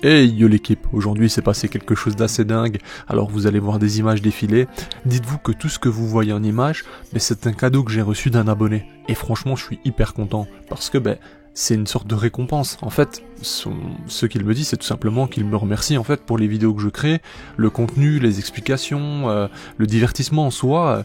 Hey yo l'équipe, aujourd'hui s'est passé quelque chose d'assez dingue, alors vous allez voir des images défiler. Dites-vous que tout ce que vous voyez en image, c'est un cadeau que j'ai reçu d'un abonné. Et franchement je suis hyper content, parce que c'est une sorte de récompense. En fait, ce qu'il me dit c'est tout simplement qu'il me remercie en fait pour les vidéos que je crée, le contenu, les explications, le divertissement en soi,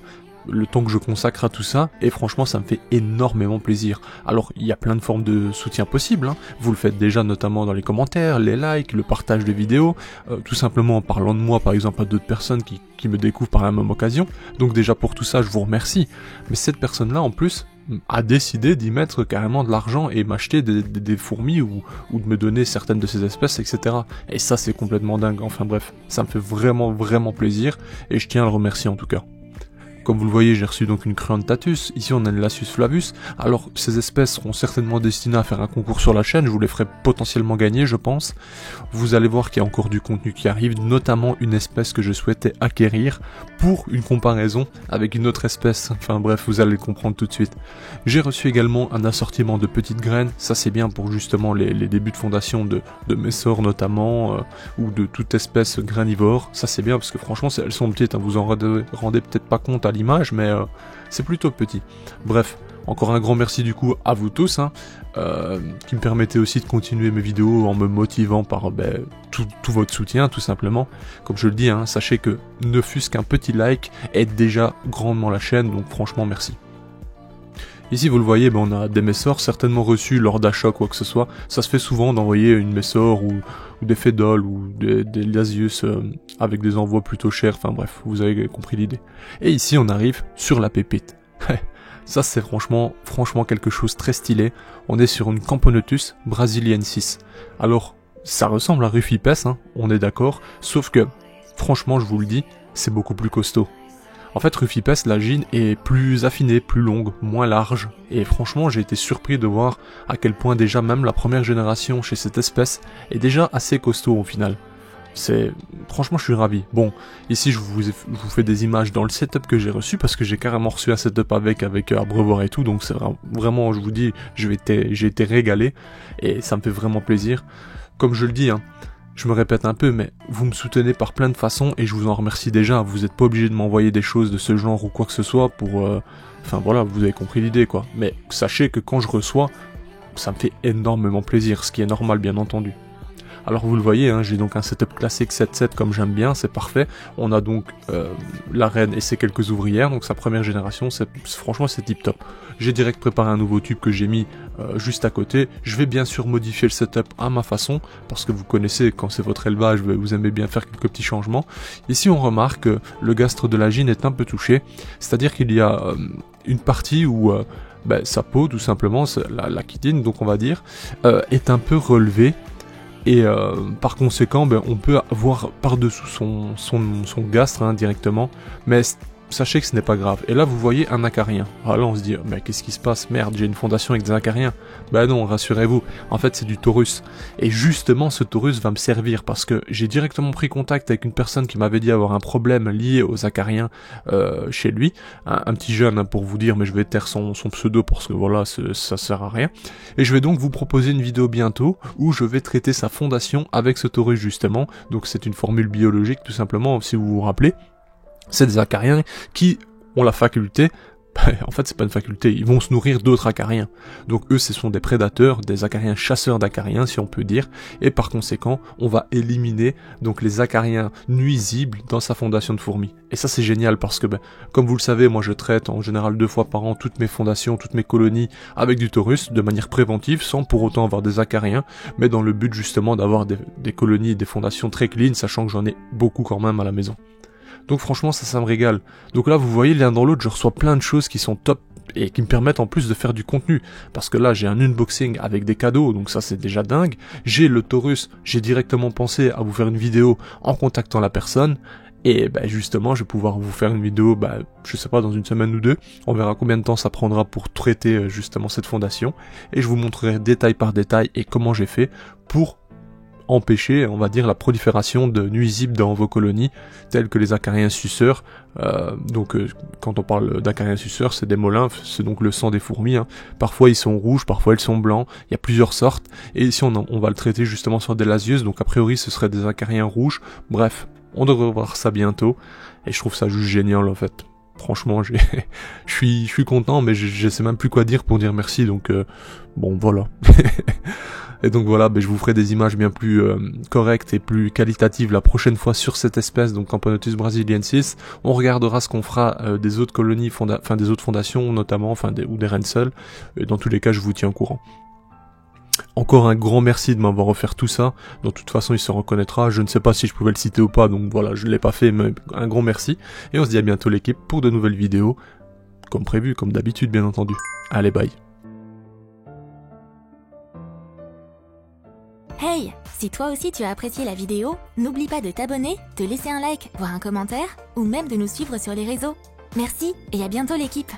le temps que je consacre à tout ça, et franchement ça me fait énormément plaisir. Alors il y a plein de formes de soutien possibles, hein. Vous le faites déjà notamment dans les commentaires, les likes, le partage de vidéos, tout simplement en parlant de moi par exemple à d'autres personnes qui me découvrent par la même occasion. Donc déjà pour tout ça je vous remercie, mais cette personne là en plus a décidé d'y mettre carrément de l'argent et m'acheter des fourmis ou de me donner certaines de ces espèces, etc. Et ça c'est complètement dingue, enfin bref, ça me fait vraiment plaisir, et je tiens à le remercier en tout cas. Comme vous le voyez, j'ai reçu donc une Cruentatus, ici on a une Lasius flavus. Alors ces espèces seront certainement destinées à faire un concours sur la chaîne, je vous les ferai potentiellement gagner je pense. Vous allez voir qu'il y a encore du contenu qui arrive, notamment une espèce que je souhaitais acquérir pour une comparaison avec une autre espèce, enfin bref vous allez le comprendre tout de suite. J'ai reçu également un assortiment de petites graines, ça c'est bien pour justement les débuts de fondation de mes sorts notamment, ou de toute espèce granivore, ça c'est bien parce que franchement elles sont petites, hein, vous en rendez peut-être pas compte à l'image, mais c'est plutôt petit. Bref, encore un grand merci du coup à vous tous, hein, qui me permettez aussi de continuer mes vidéos en me motivant par tout votre soutien tout simplement. Comme je le dis, hein, sachez que ne fût-ce qu'un petit like aide déjà grandement la chaîne, donc franchement merci. Ici vous le voyez, on a des messors certainement reçus lors d'achats quoi que ce soit. Ça se fait souvent d'envoyer une messor ou des fédoles ou des Lasius avec des envois plutôt chers, enfin bref, vous avez compris l'idée. Et ici on arrive sur la pépite. Ça c'est franchement quelque chose de très stylé. On est sur une Camponotus brasiliensis. Alors ça ressemble à Rufipes, hein, on est d'accord, sauf que franchement je vous le dis, c'est beaucoup plus costaud. En fait, Rufipes, la gine est plus affinée, plus longue, moins large, et franchement j'ai été surpris de voir à quel point déjà même la première génération chez cette espèce est déjà assez costaud au final. Franchement je suis ravi. Bon, ici je vous fais des images dans le setup que j'ai reçu, parce que j'ai carrément reçu un setup avec abreuvoir et tout, donc c'est vraiment, je vous dis, j'ai été régalé, et ça me fait vraiment plaisir. Comme je le dis, hein, je me répète un peu, mais vous me soutenez par plein de façons et je vous en remercie déjà. Vous n'êtes pas obligé de m'envoyer des choses de ce genre ou quoi que ce soit pour... Enfin voilà, vous avez compris l'idée quoi. Mais sachez que quand je reçois, ça me fait énormément plaisir, ce qui est normal bien entendu. Alors vous le voyez, hein, j'ai donc un setup classique 7-7 comme j'aime bien, c'est parfait. On a donc la reine et ses quelques ouvrières, donc sa première génération, franchement c'est tip top. J'ai direct préparé un nouveau tube que j'ai mis juste à côté. Je vais bien sûr modifier le setup à ma façon, parce que vous connaissez, quand c'est votre élevage, vous aimez bien faire quelques petits changements. Ici on remarque que le gastre de la gine est un peu touché, c'est-à-dire qu'il y a une partie où sa peau, tout simplement, la chitine, donc on va dire, est un peu relevée. Et par conséquent, on peut voir par-dessous son gastre hein, directement, mais sachez que ce n'est pas grave. Et là, vous voyez un acarien. Alors là, on se dit, mais qu'est-ce qui se passe? Merde, j'ai une fondation avec des acariens. Non, rassurez-vous, en fait, c'est du taurus. Et justement, ce taurus va me servir, parce que j'ai directement pris contact avec une personne qui m'avait dit avoir un problème lié aux acariens chez lui. Un petit jeune, hein, pour vous dire, mais je vais taire son pseudo, parce que voilà, ça sert à rien. Et je vais donc vous proposer une vidéo bientôt, où je vais traiter sa fondation avec ce taurus, justement. Donc c'est une formule biologique, tout simplement, si vous vous rappelez. C'est des acariens qui ont la faculté, en fait c'est pas une faculté, ils vont se nourrir d'autres acariens. Donc eux ce sont des prédateurs, des acariens chasseurs d'acariens si on peut dire, et par conséquent on va éliminer donc les acariens nuisibles dans sa fondation de fourmis. Et ça c'est génial parce que comme vous le savez, moi je traite en général 2 fois par an toutes mes fondations, toutes mes colonies avec du taurus de manière préventive, sans pour autant avoir des acariens, mais dans le but justement d'avoir des colonies et des fondations très clean, sachant que j'en ai beaucoup quand même à la maison. Donc franchement ça me régale. Donc là vous voyez l'un dans l'autre je reçois plein de choses qui sont top et qui me permettent en plus de faire du contenu. Parce que là j'ai un unboxing avec des cadeaux, donc ça c'est déjà dingue. J'ai le taurus, j'ai directement pensé à vous faire une vidéo en contactant la personne. Et justement je vais pouvoir vous faire une vidéo, je sais pas, dans une semaine ou deux. On verra combien de temps ça prendra pour traiter justement cette fondation. Et je vous montrerai détail par détail et comment j'ai fait pour empêcher, on va dire, la prolifération de nuisibles dans vos colonies, tels que les acariens suceurs. Quand on parle d'acariens suceurs, c'est des molymphes, c'est donc le sang des fourmis. Hein. Parfois ils sont rouges, parfois ils sont blancs, il y a plusieurs sortes. Et ici on va le traiter justement sur des lasieuses, donc a priori ce serait des acariens rouges. Bref, on devrait voir ça bientôt, et je trouve ça juste génial en fait. Franchement, je suis content, mais je sais même plus quoi dire pour dire merci, donc bon, voilà. Et donc voilà, je vous ferai des images bien plus correctes et plus qualitatives la prochaine fois sur cette espèce, donc Camponotus brasiliensis. On regardera ce qu'on fera des autres colonies, des autres fondations notamment, ou des reines seules. Et dans tous les cas, je vous tiens au courant. Encore un grand merci de m'avoir offert tout ça. De toute façon, il se reconnaîtra. Je ne sais pas si je pouvais le citer ou pas, donc voilà, je ne l'ai pas fait, mais un grand merci. Et on se dit à bientôt l'équipe pour de nouvelles vidéos. Comme prévu, comme d'habitude, bien entendu. Allez, bye. Hey, si toi aussi tu as apprécié la vidéo, n'oublie pas de t'abonner, de laisser un like, voire un commentaire, ou même de nous suivre sur les réseaux. Merci et à bientôt l'équipe.